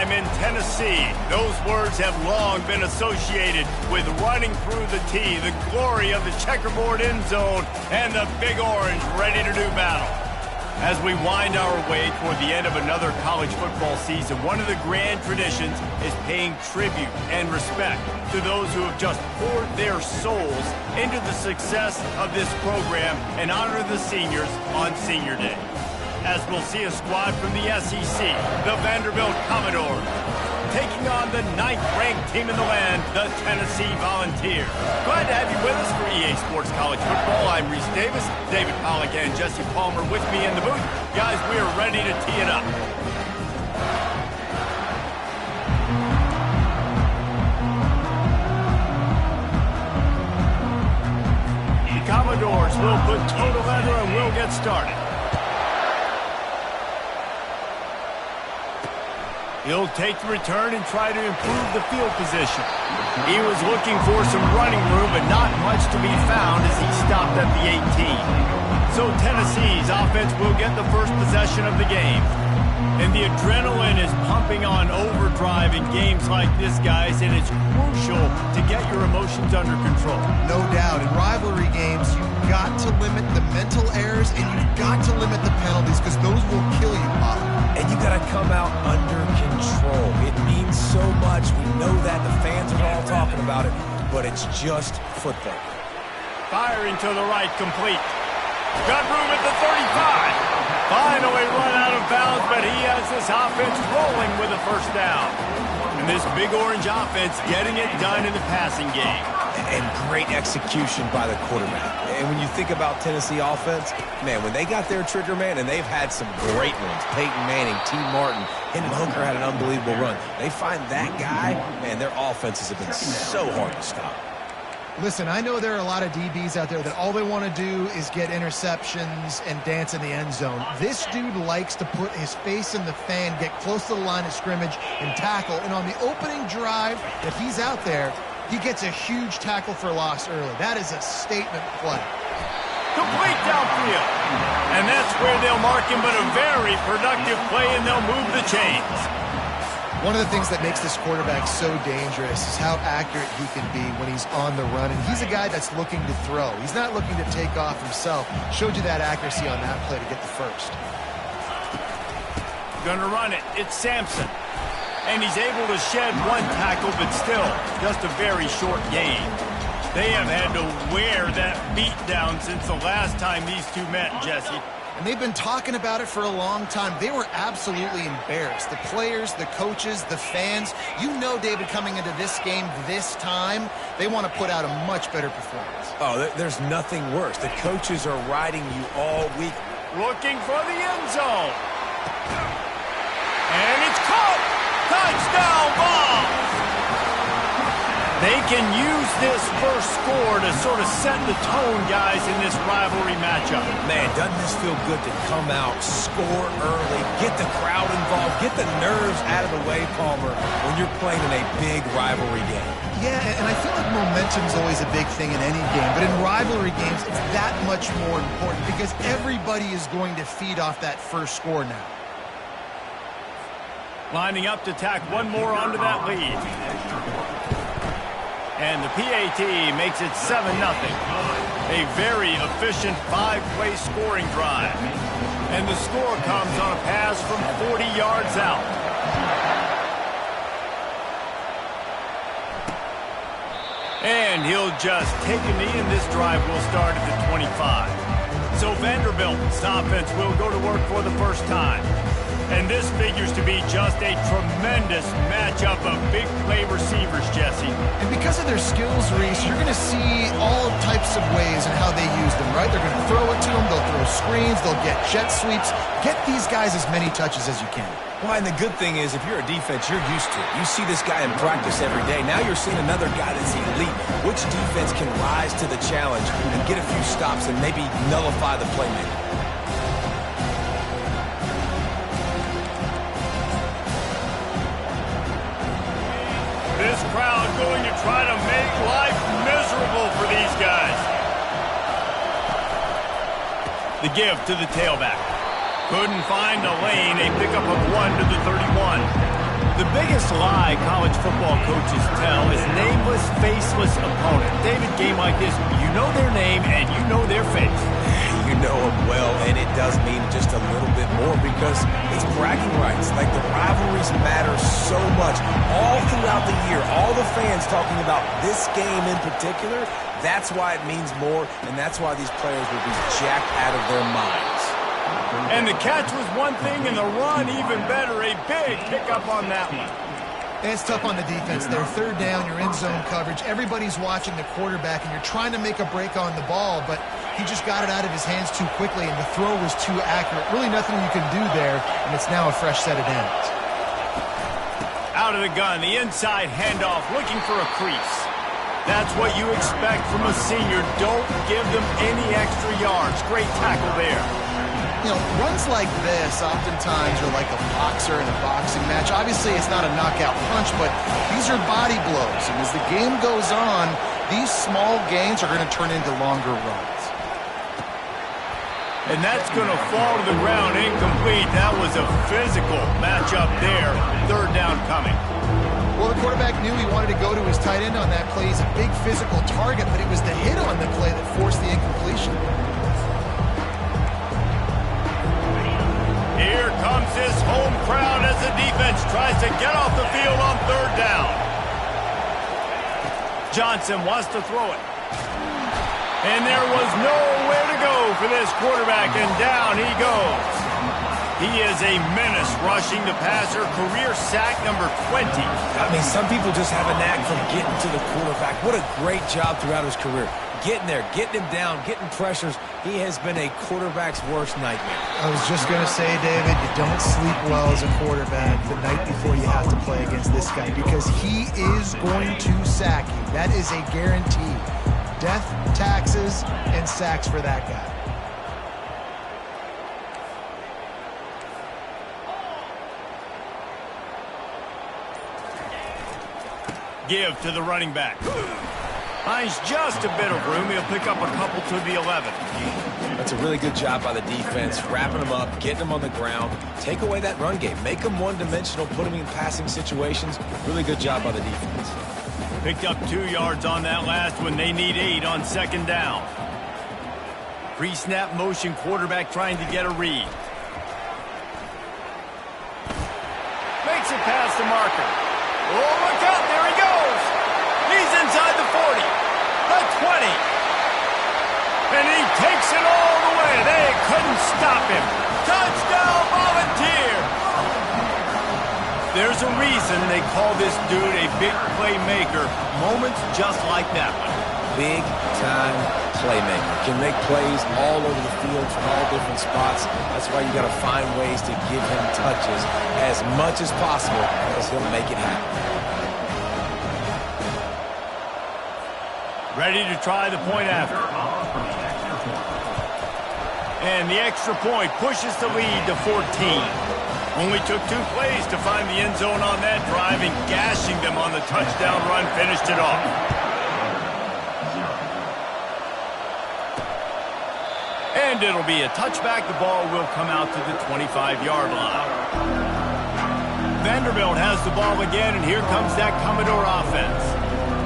time in Tennessee. Those words have long been associated with running through the tee, the glory of the checkerboard end zone, and the Big Orange ready to do battle. As we wind our way toward the end of another college football season, one of the grand traditions is paying tribute and respect to those who have just poured their souls into the success of this program and honor the seniors on Senior Day. As we'll see a squad from the SEC, the Vanderbilt Commodores, taking on the 9th-ranked team in the land, the Tennessee Volunteers. Glad to have you with us for EA Sports College Football. I'm Reese Davis, David Pollack and Jesse Palmer with me in the booth. Guys, we are ready to tee it up. The Commodores will put total leather and we'll get started. He'll take the return and try to improve the field position. He was looking for some running room, but not much to be found as he stopped at the 18. So Tennessee's offense will get the first possession of the game. And the adrenaline is pumping on overdrive in games like this, guys, and it's crucial to get your emotions under control. No doubt. In rivalry games, you've got to limit the mental errors, and you've got to limit the penalties, because those will kill you, Pop. And you got to come out under control. It means so much. We know that. The fans are all talking about it, but it's just football. Firing to the right, complete. Got room at the 35. Finally run out of bounds, but he has this offense rolling with a first down. And this Big Orange offense getting it done in the passing game. And great execution by the quarterback. And when you think about Tennessee offense, man, when they got their trigger man, and they've had some great ones, Peyton Manning, T. Martin, Hendon Hooker had an unbelievable run. They find that guy, man, their offenses have been so hard to stop. Listen, I know there are a lot of DBs out there that all they want to do is get interceptions and dance in the end zone. This dude likes to put his face in the fan, get close to the line of scrimmage, and tackle. And on the opening drive that he's out there, he gets a huge tackle for loss early. That is a statement play. Complete downfield. And that's where they'll mark him, but a very productive play, and they'll move the chains. One of the things that makes this quarterback so dangerous is how accurate he can be when he's on the run. And he's a guy that's looking to throw. He's not looking to take off himself. Showed you that accuracy on that play to get the first. Gonna run it. It's Sampson. And he's able to shed one tackle, but still just a very short gain. They have had to wear that beat down since the last time these two met, Jesse. And they've been talking about it for a long time. They were absolutely embarrassed. The players, the coaches, the fans. You know, David, coming into this game this time, they want to put out a much better performance. Oh, there's nothing worse. The coaches are riding you all week. Looking for the end zone. And it's caught. Touchdown ball. They can use this first score to sort of set the tone, guys, in this rivalry matchup. Man, doesn't this feel good to come out, score early, get the crowd involved, get the nerves out of the way, Palmer, when you're playing in a big rivalry game? Yeah, and I feel like momentum's always a big thing in any game, but in rivalry games, it's that much more important because everybody is going to feed off that first score now. Lining up to tack one more onto that lead. And the PAT makes it 7-0. A very efficient 5-play scoring drive. And the score comes on a pass from 40 yards out. And he'll just take a knee, and this drive will start at the 25. So Vanderbilt's offense will go to work for the first time. And this figures to be just a tremendous matchup of big play receivers, Jesse. And because of their skills, Reese, you're going to see all types of ways in how they use them, right? They're going to throw it to them, they'll throw screens, they'll get jet sweeps. Get these guys as many touches as you can. Well, and the good thing is, if you're a defense, you're used to it. You see this guy in practice every day. Now you're seeing another guy that's elite. Which defense can rise to the challenge and get a few stops and maybe nullify the playmaker? This crowd going to try to make life miserable for these guys. The give to the tailback. Couldn't find a lane, a pickup of 1 to the 31. The biggest lie college football coaches tell is nameless, faceless opponent. David, game like this, you know their name and you know their face. You know them well, and it does mean just a little bit more because it's bragging rights. Like, the rivalries matter so much all throughout the year. All the fans talking about this game in particular, that's why it means more, and that's why these players will be jacked out of their minds. And the catch was one thing, and the run even better. A big pickup on that one. It's tough on the defense there. Third down, you're in zone coverage. Everybody's watching the quarterback, and you're trying to make a break on the ball, but he just got it out of his hands too quickly, and the throw was too accurate. Really nothing you can do there, and it's now a fresh set of downs. Out of the gun, the inside handoff, looking for a crease. That's what you expect from a senior. Don't give them any extra yards. Great tackle there. You know, runs like this oftentimes are like a boxer in a boxing match. Obviously, it's not a knockout punch, but these are body blows. And as the game goes on, these small gains are going to turn into longer runs. And that's going to fall to the ground incomplete. That was a physical matchup there. Third down coming. Well, the quarterback knew he wanted to go to his tight end on that play. He's a big physical target, but it was the hit on the play that forced the incompletion. Here comes this home crowd as the defense tries to get off the field on third down. Johnson wants to throw it. And there was nowhere to go for this quarterback, and down he goes. He is a menace rushing the passer, career sack number 20. I mean, some people just have a knack for getting to the quarterback. What a great job throughout his career. Getting there, getting him down, getting pressures. He has been a quarterback's worst nightmare. I was just going to say, David, you don't sleep well as a quarterback the night before you have to play against this guy because he is going to sack you. That is a guarantee. Death, taxes, and sacks for that guy. Give to the running back. Finds just a bit of room. He'll pick up a couple to the 11. That's a really good job by the defense, wrapping them up, getting them on the ground. Take away that run game. Make them one-dimensional, put them in passing situations. Really good job by the defense. Picked up 2 yards on that last one. They need 8 on second down. Pre-snap motion quarterback trying to get a read. Makes it past the marker. Oh, look out. There he goes. He's inside the 40. The 20. And he takes it all the way. They couldn't stop him. Touchdown, Volunteer. There's a reason they call this dude a big playmaker. Moments just like that one. Big-time playmaker. Can make plays all over the field from all different spots. That's why you got to find ways to give him touches as much as possible because he'll make it happen. Ready to try the point after. And the extra point pushes the lead to 14. Only took 2 plays to find the end zone on that drive, and gashing them on the touchdown run finished it off. And it'll be a touchback. The ball will come out to the 25-yard line. Vanderbilt has the ball again, and here comes that Commodore offense.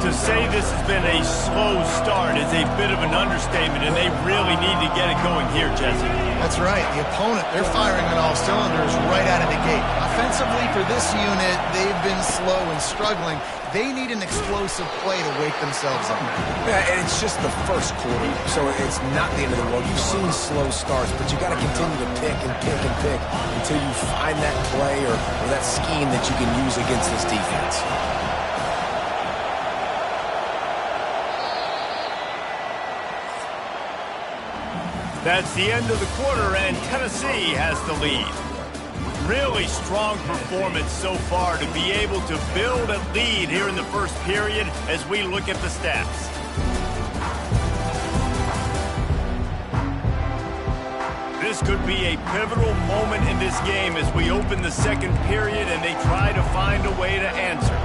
To say this has been a slow start is a bit of an understatement, and they really need to get it going here, Jesse. That's right. The opponent, they're firing on all cylinders right out of the gate. Offensively, for this unit, they've been slow and struggling. They need an explosive play to wake themselves up. Yeah, and it's just the first quarter, so it's not the end of the world. You've seen slow starts, but you got to continue to pick and pick and pick until you find that play or that scheme that you can use against this defense. That's the end of the quarter, and Tennessee has the lead. Really strong performance so far to be able to build a lead here in the first period as we look at the stats. This could be a pivotal moment in this game as we open the second period and they try to find a way to answer.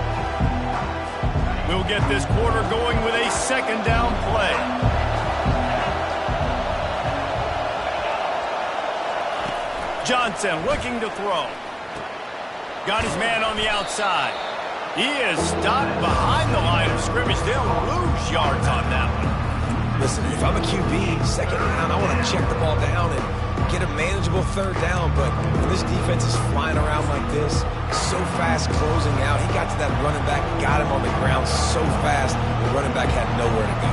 We'll get this quarter going with a second down play. Johnson looking to throw. Got his man on the outside. He is stopped behind the line of scrimmage. They'll lose yards on that one. Listen, if I'm a QB, second down, I want to check the ball down and get a manageable third down. But when this defense is flying around like this, so fast closing out, he got to that running back, got him on the ground so fast, the running back had nowhere to go.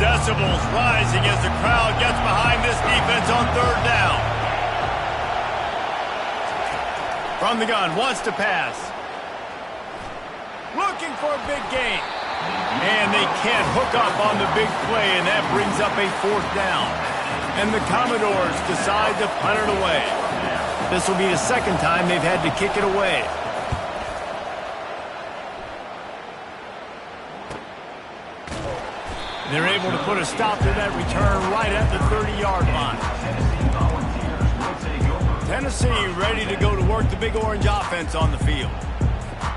Decibels rising as the crowd gets behind this defense on third down. From the gun, wants to pass. Looking for a big gain. And they can't hook up on the big play, and that brings up a fourth down. And the Commodores decide to punt it away. This will be the second time they've had to kick it away. They're able to put a stop to that return right at the 30-yard line. Tennessee ready to go to work the Big Orange offense on the field.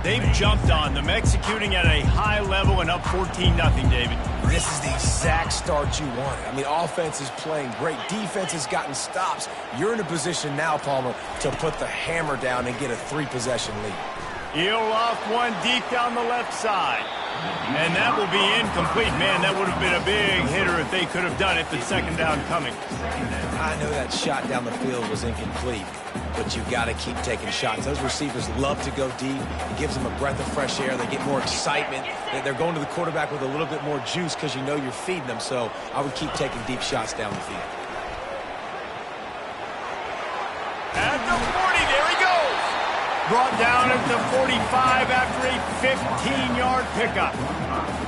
They've jumped on them, executing at a high level and up 14-0, David. This is the exact start you wanted. I mean, offense is playing great. Defense has gotten stops. You're in a position now, Palmer, to put the hammer down and get a 3-possession lead. He'll off one deep down the left side. And that will be incomplete. Man, that would have been a big hitter if they could have done it, but second down coming. I know that shot down the field was incomplete, but you've got to keep taking shots. Those receivers love to go deep. It gives them a breath of fresh air. They get more excitement. They're going to the quarterback with a little bit more juice because you know you're feeding them. So I would keep taking deep shots down the field. At the 40, there he goes. Brought down at the 45 after a 15-yard pickup.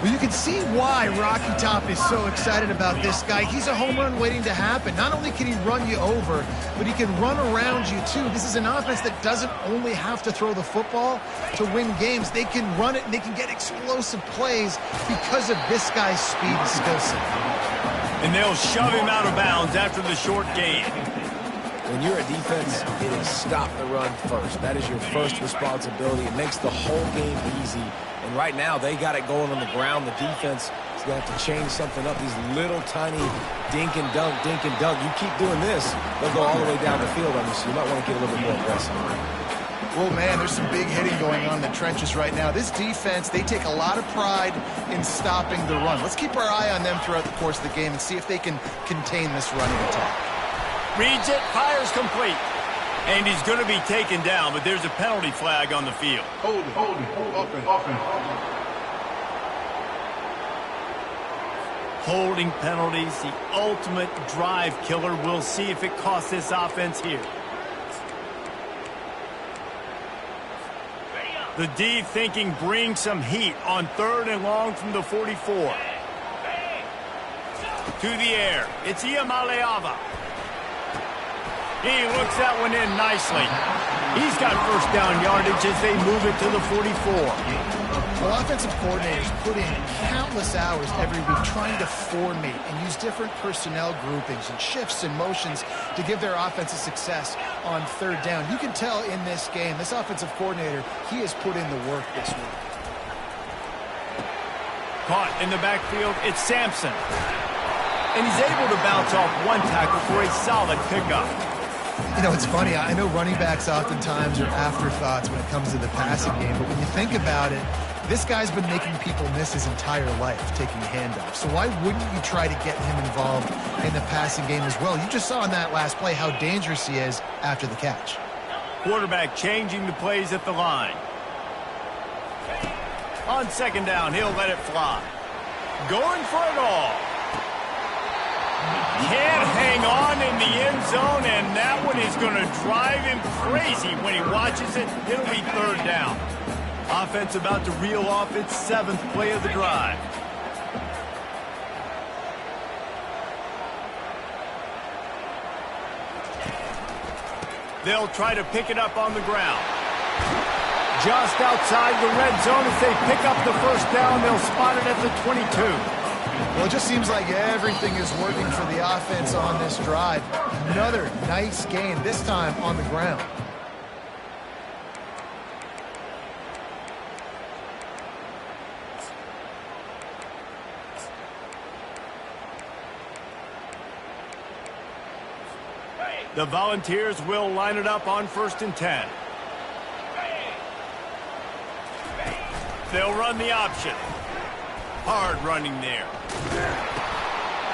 Well, you can see why Rocky Top is so excited about this guy. He's a home run waiting to happen. Not only can he run you over, but he can run around you too. This is an offense that doesn't only have to throw the football to win games. They can run it and they can get explosive plays because of this guy's speed and skill set. And they'll shove him out of bounds after the short gain. When you're a defense, it is stop the run first. That is your first responsibility. It makes the whole game easy. And right now, they got it going on the ground. The defense is going to have to change something up. These little tiny dink and dunk, dink and dunk. You keep doing this, they'll go all the way down the field on you, so you might want to get a little bit more aggressive. Well, man, there's some big hitting going on in the trenches right now. This defense, they take a lot of pride in stopping the run. Let's keep our eye on them throughout the course of the game and see if they can contain this running attack. Reads it, fires complete. And he's going to be taken down, but there's a penalty flag on the field. Hold it. Holding penalties, the ultimate drive killer. We'll see if it costs this offense here. The D thinking bring some heat on 3rd and long from the 44. To the air, it's Ncaa25. He looks that one in nicely. He's got first down yardage as they move it to the 44. Well, offensive coordinators put in countless hours every week trying to formate and use different personnel groupings and shifts and motions to give their offensive success on 3rd down. You can tell in this game, this offensive coordinator, he has put in the work this week. Caught in the backfield, it's Sampson. And he's able to bounce off one tackle for a solid pickup. You know, it's funny. I know running backs oftentimes are afterthoughts when it comes to the passing game, but when you think about it, this guy's been making people miss his entire life taking handoffs. So why wouldn't you try to get him involved in the passing game as well? You just saw in that last play how dangerous he is after the catch. Quarterback changing the plays at the line. On 2nd down, he'll let it fly. Going for it all. Can't hang on in the end zone, and that one is going to drive him crazy when he watches it. It'll be 3rd down. Offense about to reel off its 7th play of the drive. They'll try to pick it up on the ground. Just outside the red zone as they pick up the first down. They'll spot it at the 22. Well, it just seems like everything is working for the offense on this drive. Another nice gain, this time on the ground. The Volunteers will line it up on 1st and 10. They'll run the option. Hard running there.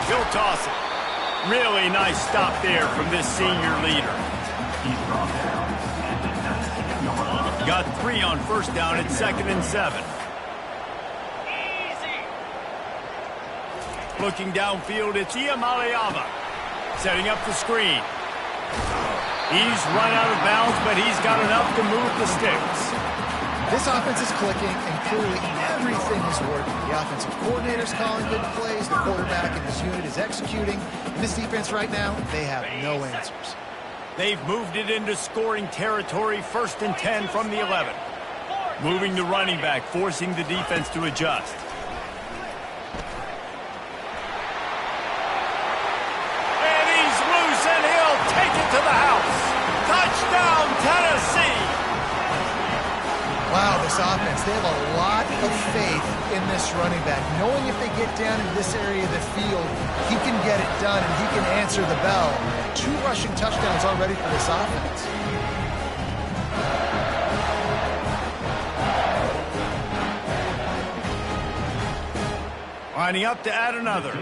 He'll toss it. Really nice stop there from this senior leader. Got 3 on 1st down at 2nd and 7. Looking downfield, it's Ncaa25. Setting up the screen. He's run out of bounds, but he's got enough to move the sticks. This offense is clicking, and clearly everything is working. The offensive coordinator's calling good plays. The quarterback in this unit is executing. In this defense right now, they have no answers. They've moved it into scoring territory, 1st and 10 from the 11. Moving the running back, forcing the defense to adjust. And he's loose, and he'll take it to the house. Touchdown, Tennessee! Wow, this offense, they have a lot of faith in this running back. Knowing if they get down in this area of the field, he can get it done and he can answer the bell. 2 rushing touchdowns already for this offense. Lining up to add another.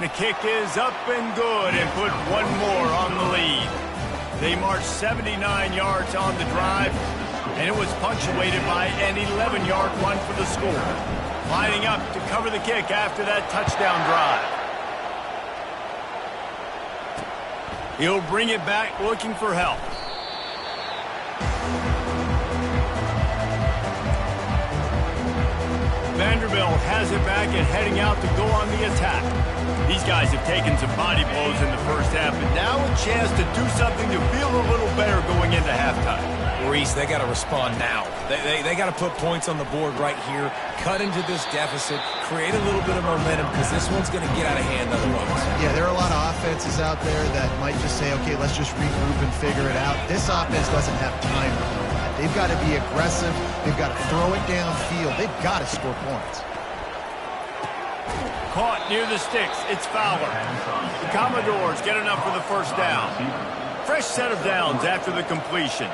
The kick is up and good and put 1 more on the lead. They marched 79 yards on the drive, and it was punctuated by an 11-yard run for the score. Lining up to cover the kick after that touchdown drive. He'll bring it back looking for help. Vanderbilt has it back and heading out to go on the attack. These guys have taken some body blows in the first half, but now a chance to do something to feel a little better going into halftime. Reese, they got to respond now. They got to put points on the board right here, cut into this deficit, create a little bit of momentum, because this one's going to get out of hand otherwise. Yeah, there are a lot of offenses out there that might just say, okay, let's just regroup and figure it out. This offense doesn't have time to do that. They've got to be aggressive. They've got to throw it downfield. They've got to score points. Caught near the sticks. It's Fowler. The Commodores get enough for the 1st down. Fresh set of downs after the completion.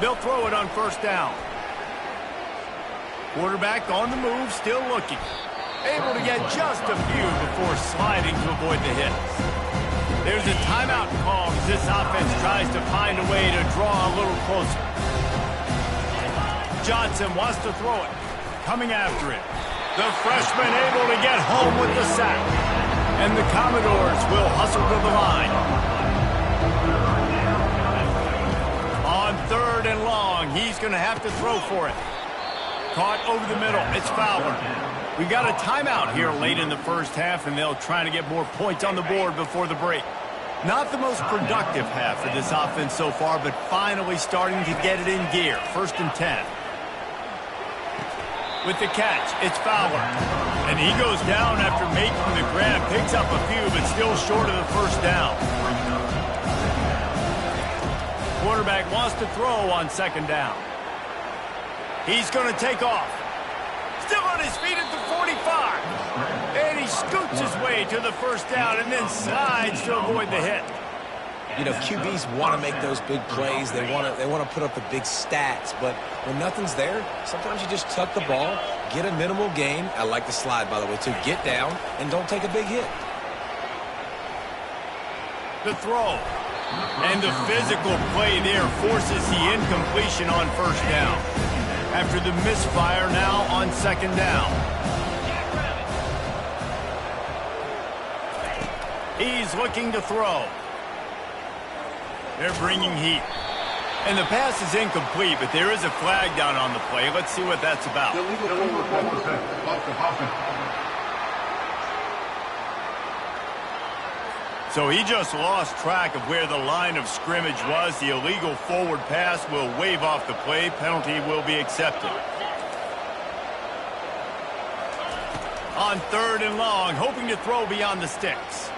They'll throw it on 1st down. Quarterback on the move, still looking. Able to get just a few before sliding to avoid the hits. There's a timeout call as this offense tries to find a way to draw a little closer. Johnson wants to throw it. Coming after it. The freshman able to get home with the sack. And the Commodores will hustle to the line. On 3rd and long, he's going to have to throw for it. Caught over the middle. It's Fowler. We got a timeout here late in the first half, and they'll try to get more points on the board before the break. Not the most productive half for this offense so far, but finally starting to get it in gear. 1st and 10. With the catch, it's Fowler. And he goes down after making the grab. Picks up a few, but still short of the 1st down. Quarterback wants to throw on 2nd down. He's going to take off. Still on his feet at the 45. And he scoots his way to the 1st down and then slides to avoid the hit. You know, QBs want to make those big plays. They want to put up the big stats. But when nothing's there, sometimes you just tuck the ball, get a minimal gain. I like the slide, by the way, to get down and don't take a big hit. The throw. And the physical play there forces the incompletion on 1st down. After the misfire now on 2nd down. He's looking to throw. They're bringing heat. And the pass is incomplete, but there is a flag down on the play. Let's see what that's about. So he just lost track of where the line of scrimmage was. The illegal forward pass will wave off the play. Penalty will be accepted. On 3rd and long, hoping to throw beyond the sticks.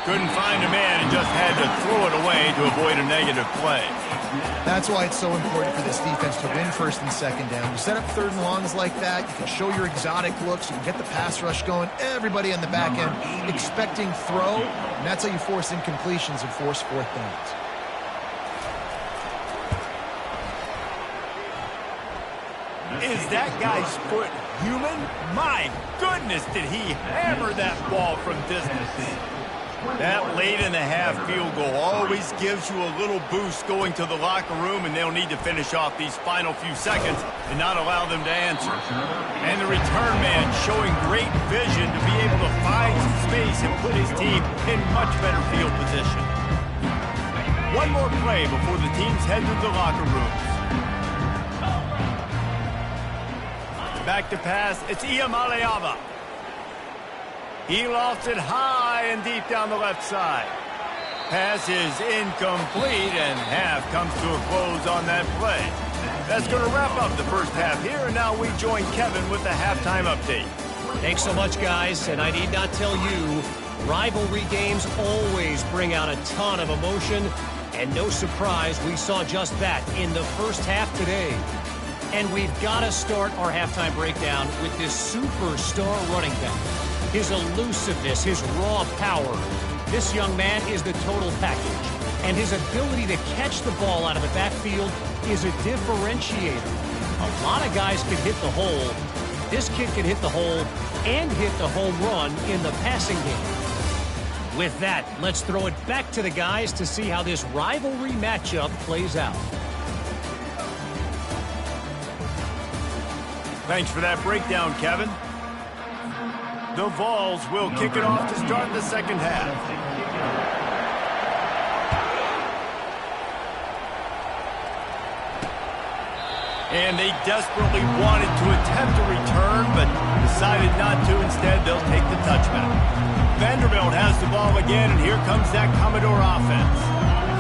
Couldn't find a man and just had to throw it away to avoid a negative play. That's why it's so important for this defense to win first and second down. You set up third and longs like that, you can show your exotic looks, you can get the pass rush going, everybody on the back end expecting throw, and that's how you force incompletions and force fourth downs. Is that guy's foot human? My goodness, did he hammer that ball from distance. That late in the half field goal always gives you a little boost going to the locker room, and they'll need to finish off these final few seconds and not allow them to answer. And the return man showing great vision to be able to find some space and put his team in much better field position. One more play before the teams head to the locker rooms. Back to pass, it's Ncaa25. He lofts it high and deep down the left side. Pass is incomplete, and half comes to a close on that play. That's going to wrap up the first half here, and now we join Kevin with the halftime update. Thanks so much, guys, and I need not tell you, rivalry games always bring out a ton of emotion, and no surprise, we saw just that in the first half today. And we've got to start our halftime breakdown with this superstar running back. His elusiveness, his raw power. This young man is the total package. And his ability to catch the ball out of the backfield is a differentiator. A lot of guys can hit the hole. This kid can hit the hole and hit the home run in the passing game. With that, let's throw it back to the guys to see how this rivalry matchup plays out. Thanks for that breakdown, Kevin. The Vols will kick it off to start the second half. And they desperately wanted to attempt a return, but decided not to. Instead, they'll take the touchback. Vanderbilt has the ball again, and here comes that Commodore offense.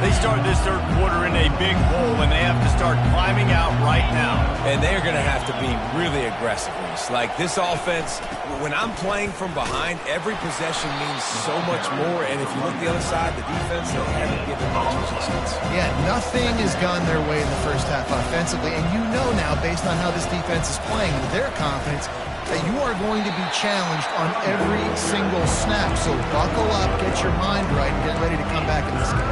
They start this third quarter in a big hole, and they have to start climbing out right now. And they're going to have to be really aggressive. Like this offense, when I'm playing from behind, every possession means so much more. And if you look the other side, the defense, they haven't given much resistance. Yeah, nothing has gone their way in the first half offensively. And you know now, based on how this defense is playing, with their confidence, that you are going to be challenged on every single snap. So buckle up, get your mind right, and get ready to come back in this game.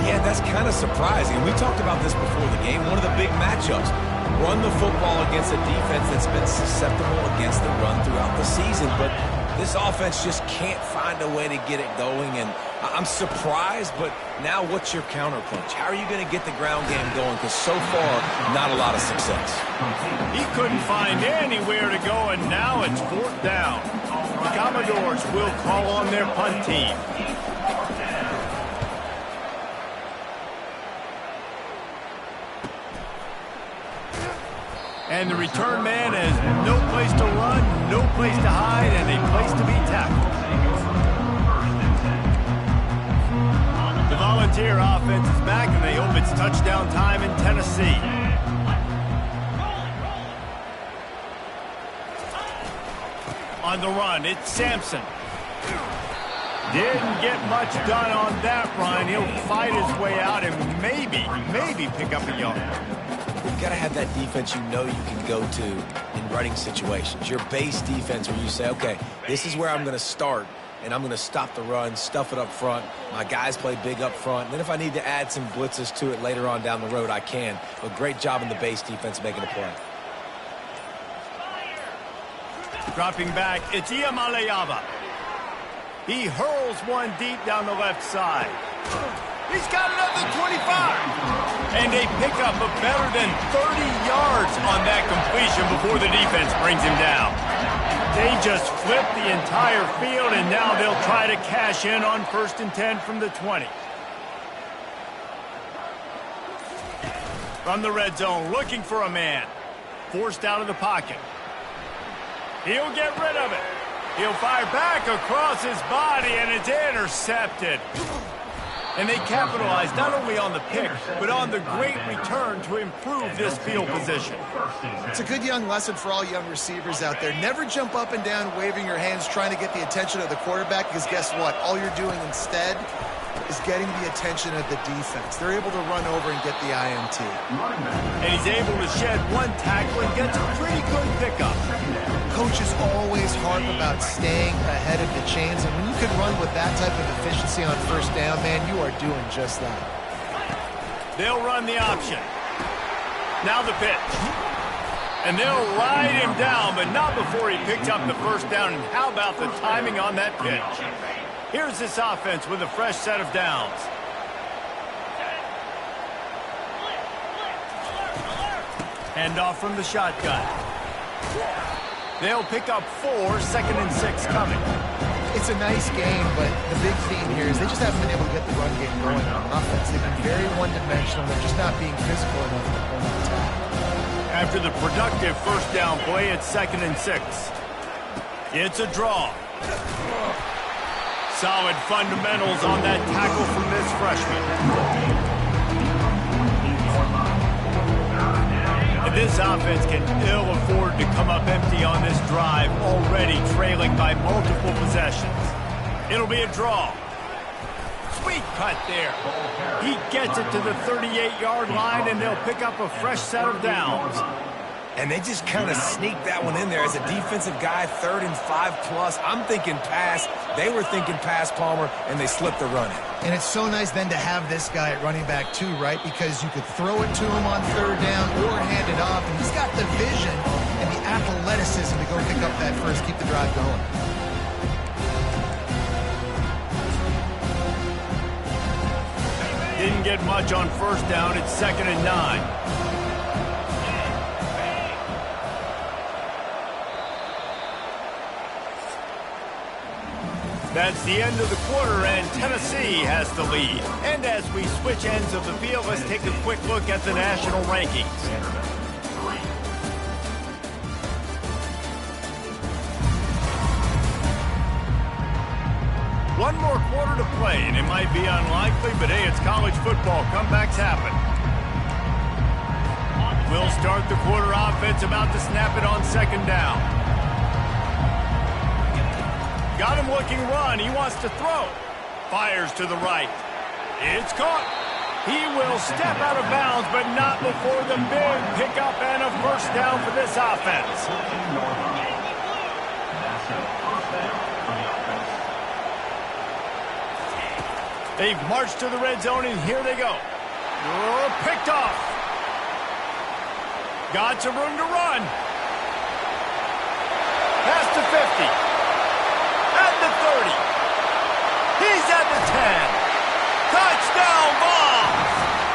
Yeah, that's kind of surprising. We talked about this before the game. One of the big matchups. Run the football against a defense that's been susceptible against the run throughout the season. But this offense just can't find a way to get it going. And I'm surprised, but now what's your counterpunch? How are you going to get the ground game going? Because so far, not a lot of success. He couldn't find anywhere to go, and now it's fourth down. The Commodores will call on their punt team. And the return man has no place to run, no place to hide, and a place to be tackled. The Volunteer offense is back, and they hope it's touchdown time in Tennessee. On the run, it's Sampson. Didn't get much done on that run. He'll fight his way out and maybe pick up a yard. You've got to have that defense you know you can go to in running situations. Your base defense where you say, okay, this is where I'm going to start, and I'm going to stop the run, stuff it up front. My guys play big up front. And then if I need to add some blitzes to it later on down the road, I can. But great job in the base defense making a play. Dropping back, it's Ncaa25. He hurls one deep down the left side. He's got another 25. And a pickup of better than 30 yards on that completion before the defense brings him down. They just flipped the entire field, and now they'll try to cash in on 1st and 10 from the 20. From the red zone, looking for a man. Forced out of the pocket. He'll get rid of it. He'll fire back across his body, and it's intercepted. And they capitalized not only on the pick, but on the great return to improve this field position. It's a good young lesson for all young receivers out there. Never jump up and down waving your hands trying to get the attention of the quarterback, because guess what? All you're doing instead is getting the attention of the defense. They're able to run over and get the INT. And he's able to shed one tackle and gets a pretty good pickup. Coaches always harp about staying ahead of the chains, and when you can run with that type of efficiency on first down, man, you are doing just that. They'll run the option. Now the pitch. And they'll ride him down, but not before he picks up the first down. And how about the timing on that pitch? Here's this offense with a fresh set of downs. Hand off from the shotgun. They'll pick up 4, 2nd and 6 coming. It's a nice game, but the big theme here is they just haven't been able to get the run game going on offense. They've been very one-dimensional. They're just not being physical enough to pull the attack. After the productive first down play, it's 2nd and 6. It's a draw. Solid fundamentals on that tackle from this freshman. This offense can ill afford to come up empty on this drive, already trailing by multiple possessions. It'll be a draw. Sweet cut there. He gets it to the 38-yard line, and they'll pick up a fresh set of downs. And they just kind of sneaked that one in there. As a defensive guy, 3rd and 5+. I'm thinking pass. They were thinking pass, Palmer, and they slipped the run in. And it's so nice then to have this guy at running back too, right? Because you could throw it to him on 3rd down or hand it off. And he's got the vision and the athleticism to go pick up that first, keep the drive going. Didn't get much on first down. It's 2nd and 9. That's the end of the quarter, and Tennessee has the lead. And as we switch ends of the field, let's take a quick look at the national rankings. One more quarter to play, and it might be unlikely, but hey, it's college football. Comebacks happen. We'll start the quarter offense, about to snap it on 2nd down. Got him looking run. He wants to throw. Fires to the right. It's caught. He will step out of bounds, but not before the big pickup and a first down for this offense. They've marched to the red zone, and here they go. Oh, picked off. Got some room to run. Past the 50. At the 30. He's at the 10. Touchdown ball.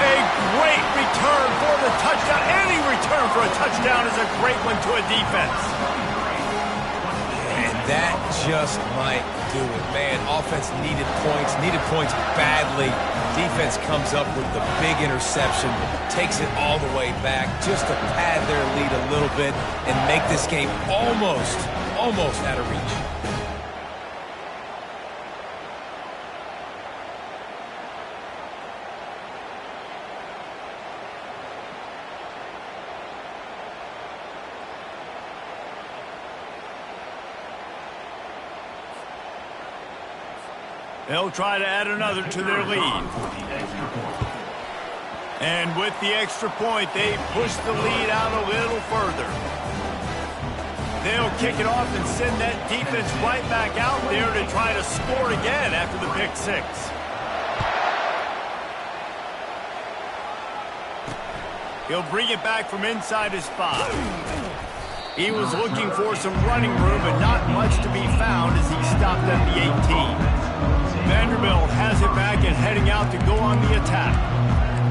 A great return for the touchdown. Any return for a touchdown is a great one to a defense. And that just might do it. Man, offense needed points badly. Defense comes up with the big interception, takes it all the way back just to pad their lead a little bit and make this game almost out of reach. They'll try to add another to their lead. And with the extra point, they push the lead out a little further. They'll kick it off and send that defense right back out there to try to score again after the pick 6. He'll bring it back from inside his 5. He was looking for some running room, but not much to be found as he stopped at the 18. Vanderbilt has it back and heading out to go on the attack.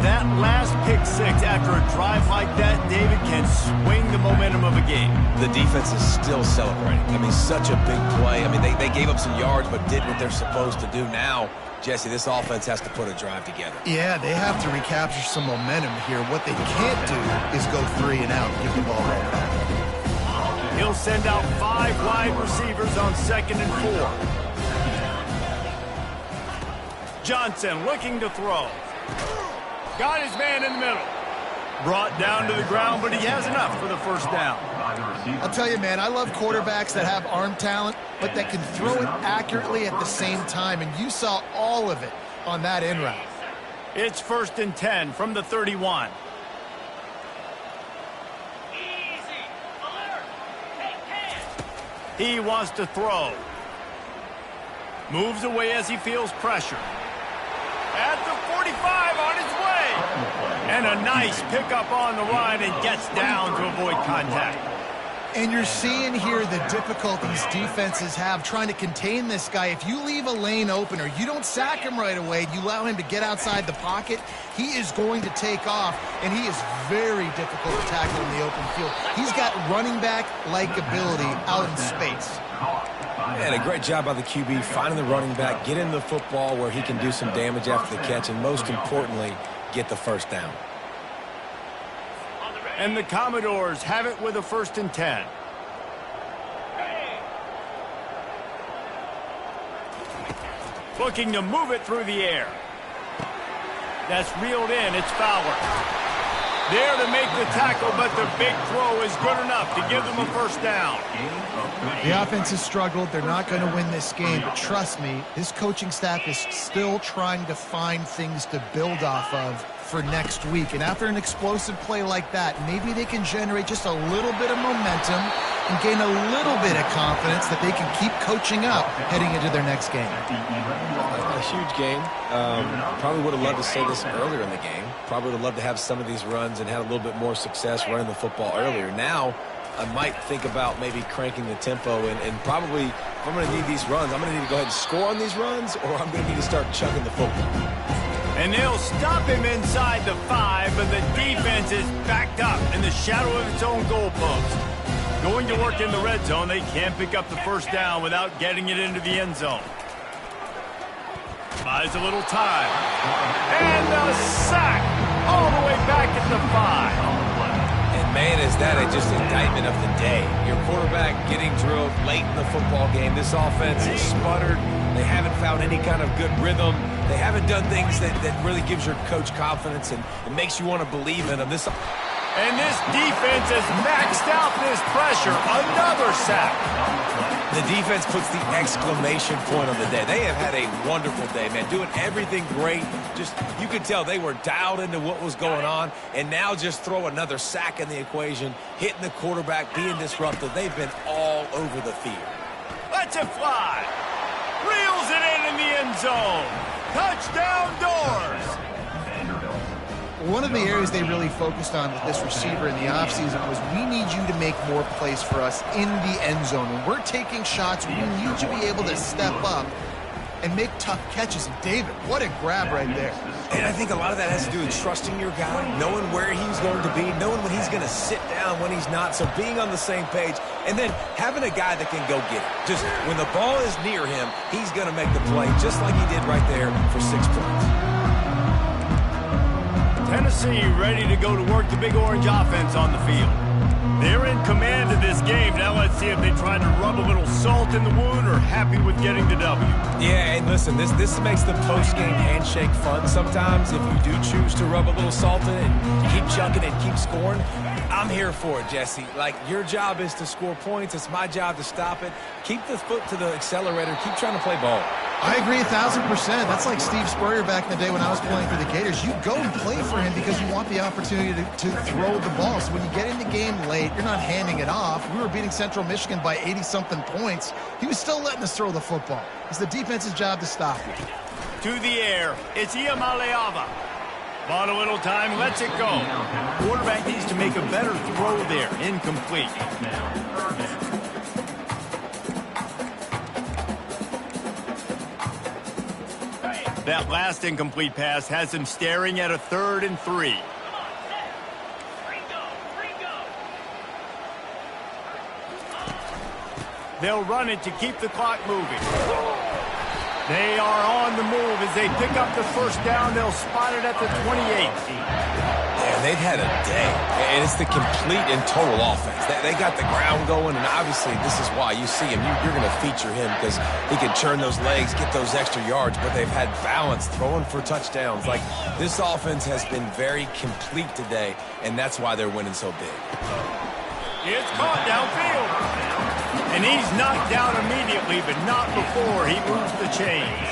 That last pick 6 after a drive like that, David, can swing the momentum of a game. The defense is still celebrating. I mean, such a big play. I mean, they gave up some yards but did what they're supposed to do. Now, Jesse, this offense has to put a drive together. Yeah, they have to recapture some momentum here. What they can't do is go 3 and out and give the ball right back. He'll send out 5 wide receivers on 2nd and 4. Johnson looking to throw. Got his man in the middle. Brought down to the ground, but he has enough for the first down. I'll tell you, man, I love quarterbacks that have arm talent, but that can throw it accurately at the same time, and you saw all of it on that in route. It's 1st and 10 from the 31. He wants to throw. Moves away as he feels pressure. At the 45, on his way. And a nice pickup on the run and gets down to avoid contact. And you're seeing here the difficulties defenses have trying to contain this guy. If you leave a lane open or you don't sack him right away, you allow him to get outside the pocket, he is going to take off, and he is very difficult to tackle in the open field. He's got running back-like ability out in space. And a great job by the QB finding the running back, getting the football where he can do some damage after the catch, and most importantly, get the first down. And the Commodores have it with a 1st and 10. Looking to move it through the air. That's reeled in. It's Fowler. There to make the tackle, but the big throw is good enough to give them a first down. The offense has struggled. They're not going to win this game, but trust me, this coaching staff is still trying to find things to build off of for next week. And after an explosive play like that, maybe they can generate just a little bit of momentum and gain a little bit of confidence that they can keep coaching up heading into their next game. A huge game. Probably would have loved to say this earlier in the game. Probably would have loved to have some of these runs and had a little bit more success running the football earlier. Now, I might think about maybe cranking the tempo and probably, if I'm going to need these runs, I'm going to need to go ahead and score on these runs, or I'm going to need to start chucking the football. And they'll stop him inside the 5, but the defense is backed up in the shadow of its own goalpost. Going to work in the red zone, they can't pick up the first down without getting it into the end zone. Buys a little time. And a sack all the way back at the 5. And man, is that just indictment of the day. Your quarterback getting drilled late in the football game. This offense is sputtered. They haven't found any kind of good rhythm. They haven't done things that really gives your coach confidence and makes you want to believe in them. And this defense has maxed out this pressure. Another sack. The defense puts the exclamation point on the day. They have had a wonderful day, man, doing everything great. Just, you could tell they were dialed into what was going on, and now just throw another sack in the equation, hitting the quarterback, being disruptive. They've been all over the field. Lets it fly. Reels it in the end zone. Touchdown Doors. One of the areas they really focused on with this receiver in the offseason was we need you to make more plays for us in the end zone. When we're taking shots, we need you to be able to step up and make tough catches. And David, what a grab right there. And I think a lot of that has to do with trusting your guy, knowing where he's going to be, knowing when he's going to sit down, when he's not. So being on the same page, and then having a guy that can go get it. Just when the ball is near him, he's going to make the play, just like he did right there for 6 points. Tennessee ready to go to work the Big Orange offense on the field. They're in command of this game. Now let's see if they try to rub a little salt in the wound or happy with getting the W. Yeah, and listen, this makes the post-game handshake fun sometimes. If you do choose to rub a little salt in it and keep chucking and keep scoring, I'm here for it, Jesse. Like, your job is to score points. It's my job to stop it. Keep the foot to the accelerator. Keep trying to play ball. I agree 1,000%. That's like Steve Spurrier back in the day when I was playing for the Gators. You go and play for him because you want the opportunity to throw the ball. So when you get in the game late, you're not handing it off. We were beating Central Michigan by 80-something points. He was still letting us throw the football. It's the defense's job to stop it. To the air, it's Ncaa25. Bought a little time, lets it go. Quarterback needs to make a better throw there. Incomplete. That last incomplete pass has him staring at a 3rd and 3. They'll run it to keep the clock moving. They are on the move as they pick up the first down. They'll spot it at the 28. Yeah, they've had a day, and it's the complete and total offense. They got the ground going, and obviously this is why you see him. You're going to feature him because he can churn those legs, get those extra yards, but they've had balance, throwing for touchdowns. Like, this offense has been very complete today, and that's why they're winning so big. It's caught downfield. And he's knocked down immediately, but not before he moves the chains.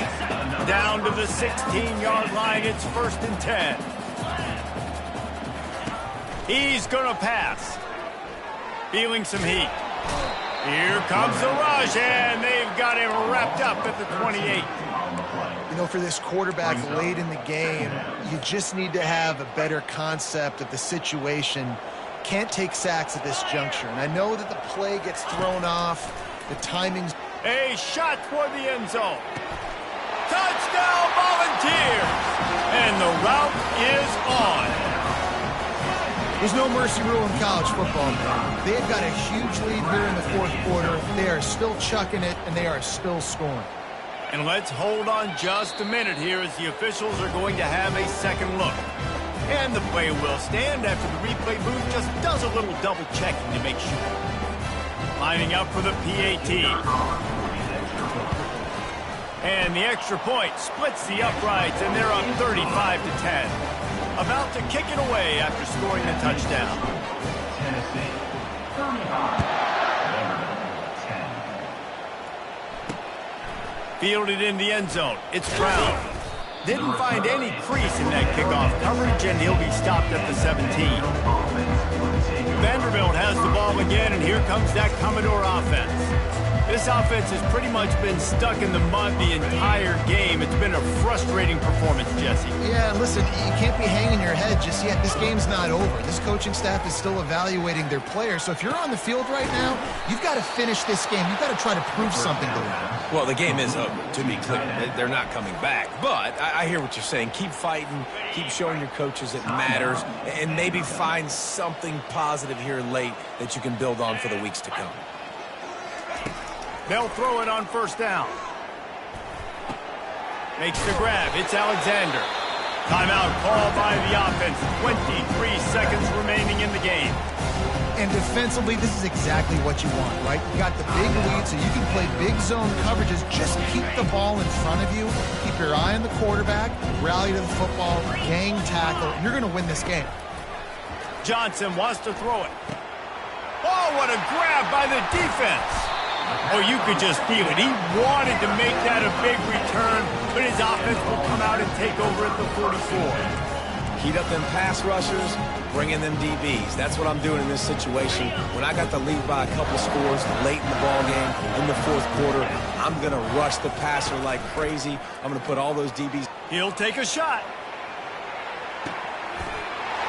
Down to the 16-yard line, it's 1st and 10. He's going to pass. Feeling some heat. Here comes the rush, and they've got him wrapped up at the 28. You know, for this quarterback late in the game, you just need to have a better concept of the situation. Can't take sacks at this juncture. And I know that the play gets thrown off. The timing's... A shot toward the end zone. Touchdown, Volunteers! And the route is on. There's no mercy rule in college football, man. They've got a huge lead here in the 4th quarter. They are still chucking it, and they are still scoring. And let's hold on just a minute here as the officials are going to have a second look. And the play will stand after the replay booth just does a little double checking to make sure. Lining up for the PAT. And the extra point splits the uprights, and they're up 35-10. About to kick it away after scoring the touchdown. Fielded in the end zone. It's Brown. Didn't find any crease in that kickoff coverage, and he'll be stopped at the 17. Vanderbilt has the ball again, and here comes that Commodore offense. This offense has pretty much been stuck in the mud the entire game. It's been a frustrating performance, Jesse. Yeah, listen, you can't be hanging your head just yet. This game's not over. This coaching staff is still evaluating their players. So if you're on the field right now, you've got to finish this game. You've got to try to prove something to them. Well, the game is over, to be clear. They're not coming back. But I hear what you're saying. Keep fighting. Keep showing your coaches it matters. And maybe find something positive here late that you can build on for the weeks to come. They'll throw it on 1st down. Makes the grab. It's Alexander. Timeout called by the offense. 23 seconds remaining in the game. And defensively, this is exactly what you want, right? You got the big lead, so you can play big zone coverages. Just keep the ball in front of you. Keep your eye on the quarterback. Rally to the football. Gang tackle. And you're going to win this game. Johnson wants to throw it. Oh, what a grab by the defense. Oh, you could just feel it. He wanted to make that a big return, but his offense will come out and take over at the 44. Heat up them pass rushers, bring in them DBs. That's what I'm doing in this situation. When I got the lead by a couple scores late in the ball game, in the 4th quarter, I'm going to rush the passer like crazy. I'm going to put all those DBs. He'll take a shot.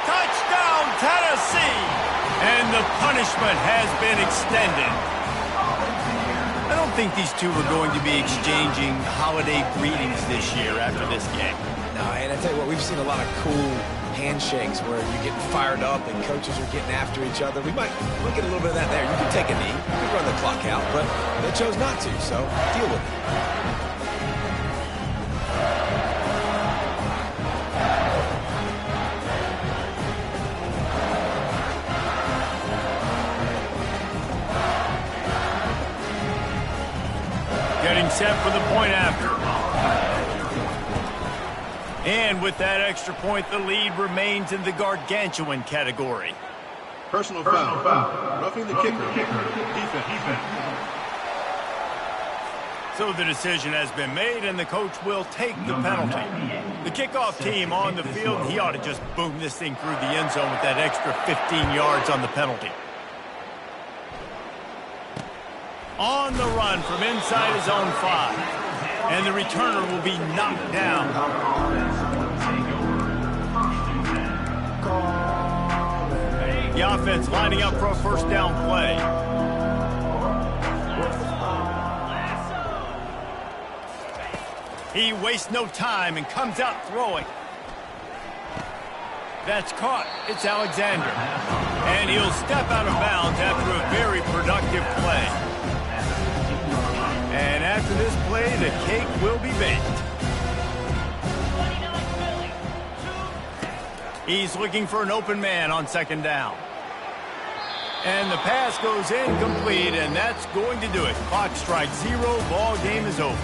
Touchdown, Tennessee! And the punishment has been extended. I don't think these two are going to be exchanging holiday greetings this year after this game. No, and I tell you what, we've seen a lot of cool handshakes where you're getting fired up and coaches are getting after each other. We'll get a little bit of that there. You can take a knee, you can run the clock out, but they chose not to, so deal with it. Getting set for the point after. And with that extra point, the lead remains in the gargantuan category. Personal foul. Roughing the kicker. Defense. So the decision has been made, and the coach will take the penalty. The kickoff team on the field, he ought to just boom this thing through the end zone with that extra 15 yards on the penalty. On the run from inside his own 5. And the returner will be knocked down. The offense lining up for a 1st down play. He wastes no time and comes out throwing. That's caught. It's Alexander. And he'll step out of bounds after a very productive play. And after this play, the cake will be baked. He's looking for an open man on second down. And the pass goes incomplete, and that's going to do it. Clock strikes 0, ball game is over.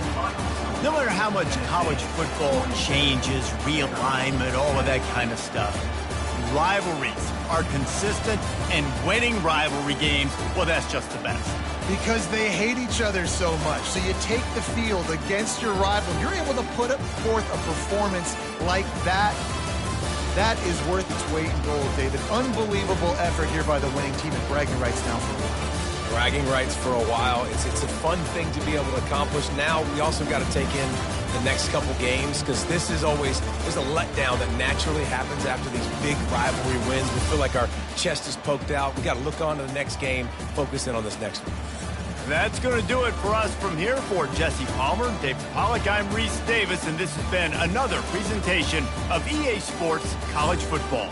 No matter how much college football changes, realignment, all of that kind of stuff, rivalries are consistent, and winning rivalry games, well, that's just the best. Because they hate each other so much. So you take the field against your rival. You're able to put forth a performance like that. That is worth its weight in gold, David. Unbelievable effort here by the winning team, and bragging rights now for a while. Bragging rights for a while. It's a fun thing to be able to accomplish. Now we also got to take in the next couple games, because this is always, there's a letdown that naturally happens after these big rivalry wins. We feel like our chest is poked out. We got to look on to the next game, focus in on this next one. That's going to do it for us from here. For Jesse Palmer, Dave Pollack, I'm Reese Davis, and this has been another presentation of EA Sports College Football.